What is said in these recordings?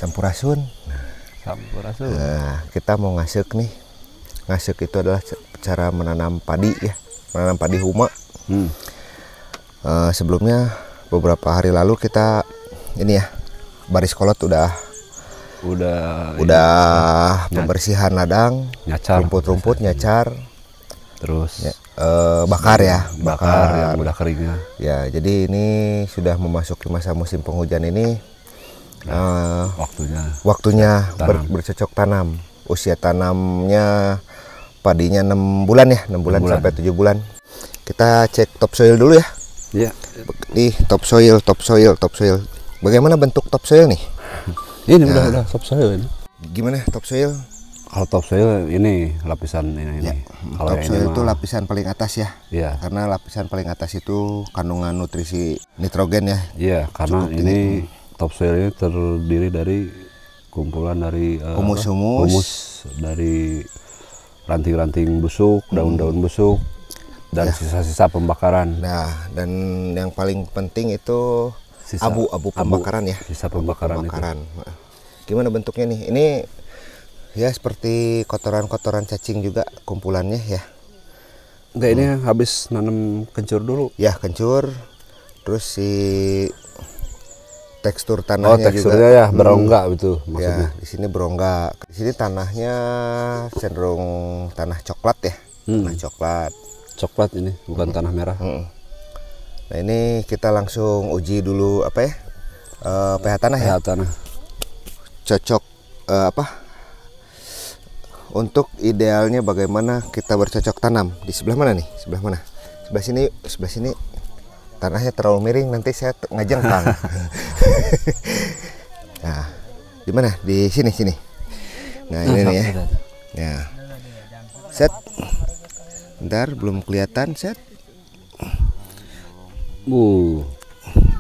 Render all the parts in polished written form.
Sampurasun. Sampurasun. Nah, kita mau ngasek nih. Ngasek itu adalah cara menanam padi ya, menanam padi huma. Sebelumnya beberapa hari lalu kita ini ya, baris kolot udah pembersihan ladang, nyacar, rumput-rumput nyacar, terus bakar ya, bakar yang udah keringnya. Ya, jadi ini sudah memasuki masa musim penghujan ini. Waktunya bercocok tanam. Usia tanamnya padinya 6 bulan ya, 6 bulan sampai 7 bulan. Kita cek topsoil dulu ya. Iya. Di topsoil. Bagaimana bentuk topsoil nih? Ini udah topsoil ini. Gimana topsoil? Kalau topsoil ini lapisan ini. Ya, kalau topsoil itu lapisan paling atas ya. Iya. Karena lapisan paling atas itu kandungan nutrisi nitrogen ya. Iya, karena ini topsoil ini terdiri dari kumpulan dari humus dari ranting-ranting busuk, daun-daun busuk, dan sisa-sisa pembakaran. Nah, dan yang paling penting itu abu pembakaran ya. Sisa pembakaran. Itu. Gimana bentuknya nih? Ini ya seperti kotoran-kotoran cacing juga kumpulannya ya. Enggak, ini habis nanam kencur dulu. Ya, kencur. Terus si tekstur tanahnya teksturnya juga ya berongga gitu maksudnya. Ya, di sini berongga. Di sini tanahnya cenderung tanah coklat ya. Tanah coklat. Coklat ini, bukan tanah merah. Nah, ini kita langsung uji dulu apa ya? pH tanah ya. pH tanah. Cocok untuk idealnya bagaimana kita bercocok tanam. Di sebelah mana nih? Sebelah mana? Sebelah sini. Tanahnya terlalu miring, nanti saya ngajengkang. Nah, di mana? Di sini. Nah, ini nih ya. Ya. Set. Bentar, belum kelihatan, set.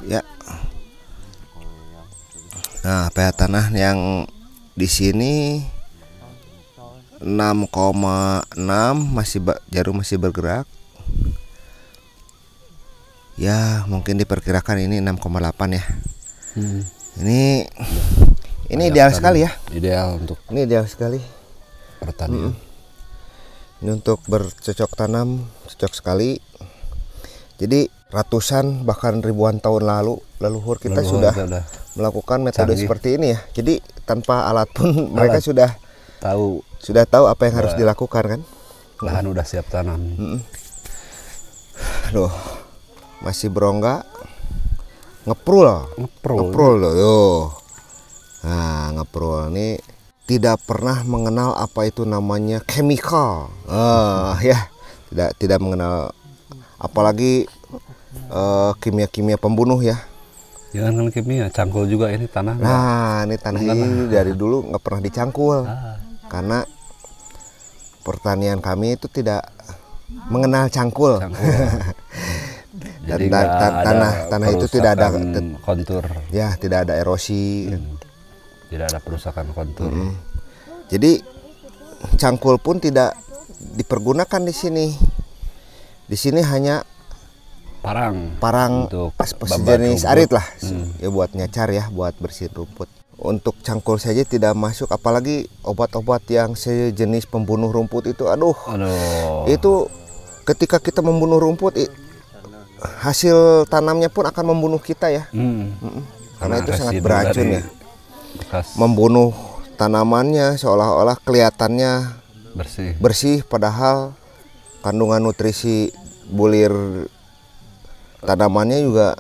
Ya. Nah, pH tanah yang di sini 6,6, jarum masih bergerak. Ya, mungkin diperkirakan ini 6,8 ya. Ini ideal sekali ya. Ini ideal sekali pertanian. Ini untuk bercocok tanam cocok sekali. Jadi ratusan bahkan ribuan tahun lalu leluhur kita sudah melakukan metode seperti ini ya. Jadi tanpa alat pun mereka sudah tahu apa yang harus dilakukan kan. Lahan udah siap tanam. Aduh, masih berongga, ngeprul loh, yo. Nah, ngeprul ini tidak pernah mengenal apa itu namanya chemical, ya, tidak mengenal, apalagi kimia pembunuh ya. Jangan kan kimia, cangkul juga ini tanah. Nah, ini tanah ini dari dulu nggak pernah dicangkul, karena pertanian kami itu tidak mengenal cangkul. Dan tanah itu tidak ada kontur. Ya, tidak ada erosi. Tidak ada perusakan kontur. Jadi cangkul pun tidak dipergunakan di sini. Di sini hanya parang sejenis arit lah. Ya, buat nyacar ya, buat bersihin rumput. Untuk cangkul saja tidak masuk, apalagi obat-obat yang sejenis pembunuh rumput itu. Aduh. Itu ketika kita membunuh rumput, hasil tanamnya pun akan membunuh kita ya. Karena itu sangat beracun ya. Membunuh tanamannya seolah-olah kelihatannya bersih, padahal kandungan nutrisi bulir tanamannya juga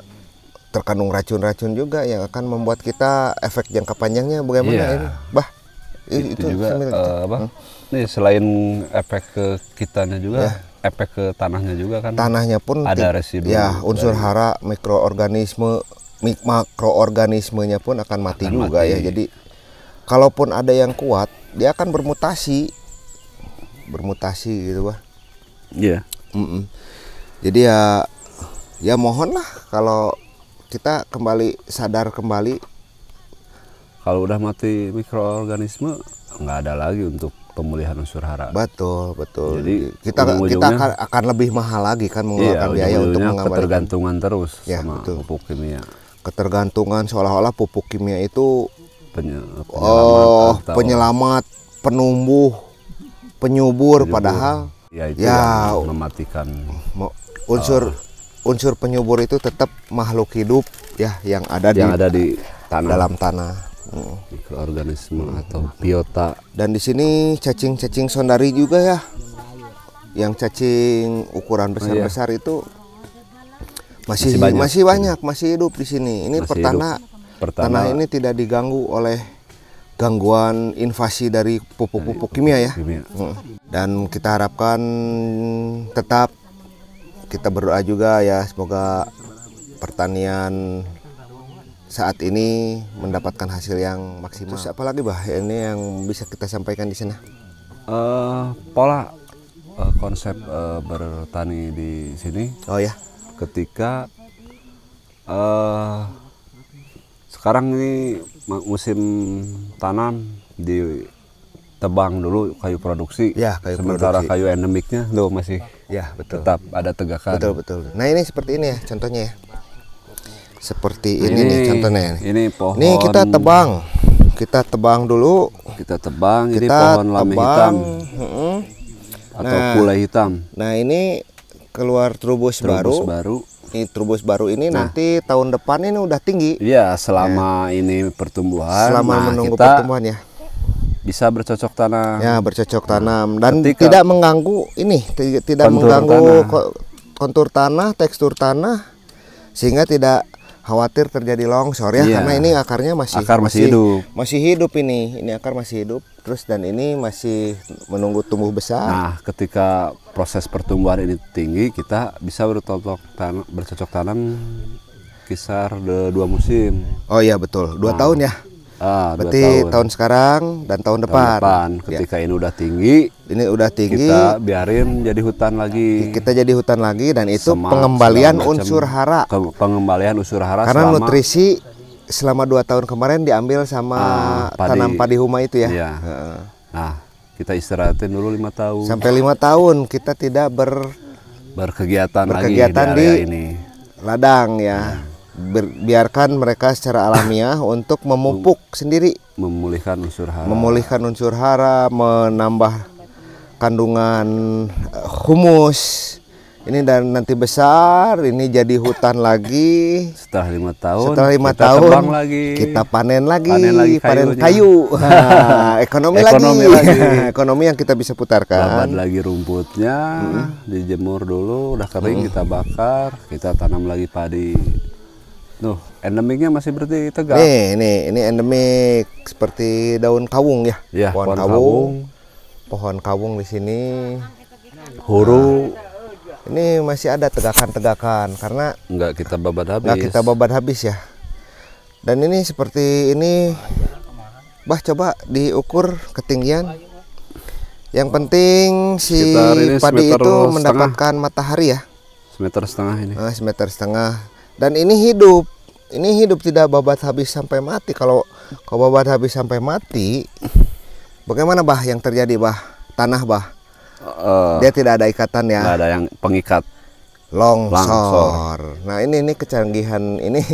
terkandung racun-racun juga yang akan membuat kita efek jangka panjangnya bagaimana ini, itu juga nih selain efek ke kitanya juga, efek ke tanahnya juga kan. Tanahnya pun ada residu. Ya, unsur hara, makroorganismenya pun akan mati juga ya. Jadi kalaupun ada yang kuat, dia akan bermutasi gitu, Bah. Iya. Jadi ya mohonlah kalau kita sadar kembali. Kalau udah mati mikroorganisme, nggak ada lagi untuk pemulihan unsur hara. Betul. Jadi kita akan lebih mahal lagi kan mengeluarkan biaya untuk mengembalikan. Ketergantungan terus ya, sama pupuk kimia. Ketergantungan seolah-olah pupuk kimia itu penyelamat, penumbuh, penyubur, padahal ya itu yang mematikan. Unsur penyubur itu tetap makhluk hidup ya yang ada di tanah, dalam tanah. Mikroorganisme atau biota. Dan di sini cacing-cacing sondari juga ya. Yang cacing ukuran besar-besar itu masih banyak, masih hidup di sini. Ini tanah ini tidak diganggu oleh gangguan invasi dari pupuk-pupuk kimia ya. Dan kita harapkan tetap, kita berdoa juga ya, semoga pertanian saat ini mendapatkan hasil yang maksimal. Terus apalagi bah ini yang bisa kita sampaikan di sana? Pola konsep bertani di sini. Oh ya. Ketika sekarang ini musim tanam, ditebang dulu kayu produksi. Ya, sementara kayu endemiknya tuh masih ya betul. Tetap ada tegakan. Betul. Nah ini seperti ini ya contohnya ya. Seperti ini nih contohnya. Ini pohon. Ini kita tebang dulu. Kita tebang. Ini pohon lame hitam atau pule hitam. Nah ini keluar trubus baru. Ini trubus baru ini nanti tahun depan ini udah tinggi. Iya, selama ini pertumbuhan. Selama menunggu pertumbuhan ya. Bisa bercocok tanam. Ya, bercocok tanam dan tidak mengganggu tidak mengganggu kontur tanah, tekstur tanah, sehingga tidak khawatir terjadi longsor ya, karena ini akarnya masih hidup ini akar masih hidup terus, dan ini masih menunggu tumbuh besar. Nah, ketika proses pertumbuhan ini tinggi, kita bisa bercocok tanam kisar 2 musim. Oh iya betul, 2 tahun ya. Berarti tahun sekarang dan tahun depan. Ketika ini udah tinggi, kita biarin jadi hutan lagi. Dan itu pengembalian unsur hara. Karena nutrisi selama 2 tahun kemarin diambil sama tanam padi huma itu ya. Iya. Nah, kita istirahatin dulu 5 tahun. Sampai 5 tahun kita tidak berkegiatan lagi di area ini. Ladang ya. Biarkan mereka secara alamiah untuk memupuk sendiri, memulihkan unsur hara, menambah kandungan humus ini, dan nanti besar ini jadi hutan lagi. Setelah 5 tahun kita panen kayu. Ekonomi yang kita bisa putarkan. Babat lagi rumputnya, dijemur dulu, udah kering kita bakar, kita tanam lagi padi. Endemiknya masih berarti tegak. Ini endemik seperti daun kawung ya. Pohon kawung di sini. Huru. Ini masih ada tegakan-tegakan karena nggak kita babat habis ya. Dan ini seperti ini. Bah, coba diukur ketinggian. Yang penting si padi itu mendapatkan matahari ya. 1,5 meter ini. 1,5 meter. Dan ini hidup tidak babat habis sampai mati. Kalau babat habis sampai mati, bagaimana bah yang terjadi bah? Tanah bah, dia tidak ada ikatan ya. Nggak ada yang pengikat. Longsor. Nah ini kecanggihan ini.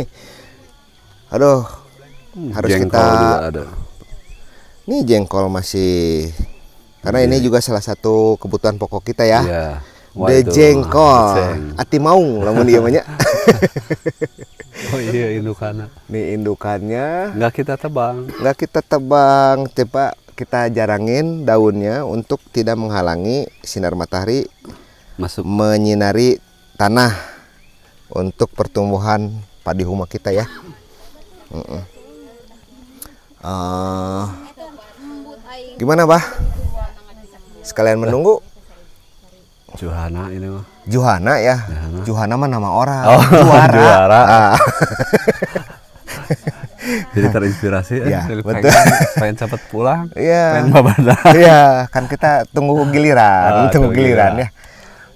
Aduh, harus kita. Ada. Ini jengkol masih, karena ini juga salah satu kebutuhan pokok kita ya. Iya. Jengkol, ati maung lamun dia banyak. Oh iya, indukannya. Nih indukannya. Nggak kita tebang. Coba kita jarangin daunnya untuk tidak menghalangi sinar matahari masuk menyinari tanah untuk pertumbuhan padi huma kita ya. Gimana bah? Sekalian menunggu. Juhana ini mah. Juhana ya. Juhana mah nama orang. Juara. Jadi terinspirasi ya. Betul. Pengen cepat pulang. Iya. Pengen babadah. Iya, kan kita tunggu giliran, ya.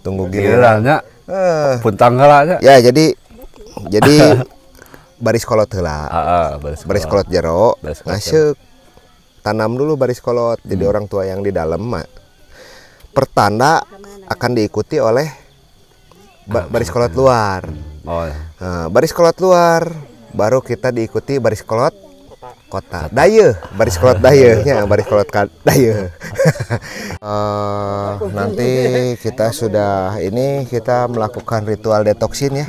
Tunggu gilirannya. Pun tanggal aja. Ya, jadi baris kolot heula. Baris kolot jero. Masuk. Tanam dulu baris kolot. Jadi orang tua yang di dalam mah pertanda akan diikuti oleh baris kolot luar. Baris kolot luar baru kita diikuti baris kolot kota Daya, baris kolot Dayanya, baris kolot Daya. Nanti kita sudah ini kita melakukan ritual detoksin ya.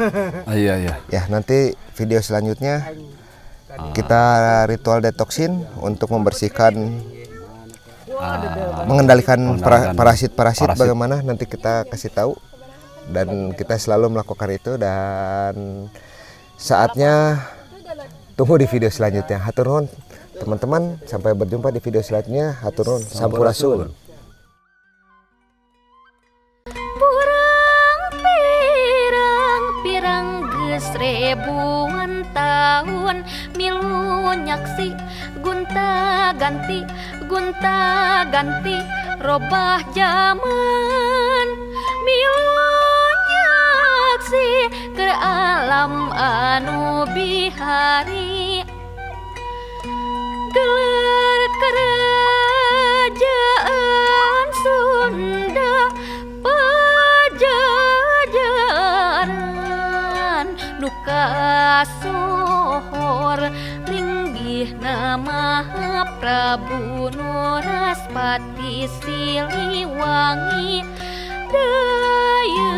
Iya. Ya, nanti video selanjutnya kita ritual detoksin untuk membersihkan mengendalikan parasit-parasit bagaimana nanti kita kasih tahu, dan kita selalu melakukan itu, dan saatnya tunggu di video selanjutnya. Hatur nuhun teman-teman, sampai berjumpa di video selanjutnya. Hatur nuhun, sampurasun. Pirang-pirang geus ribuan tahun milu nyaksi gonta-ganti robah zaman milu nyaksi ke alam anu bihari gelar kerajaan Sunda pajajaran nuka sohor linggih nama Prabu Nuraspati Siliwangi Dayeuhna.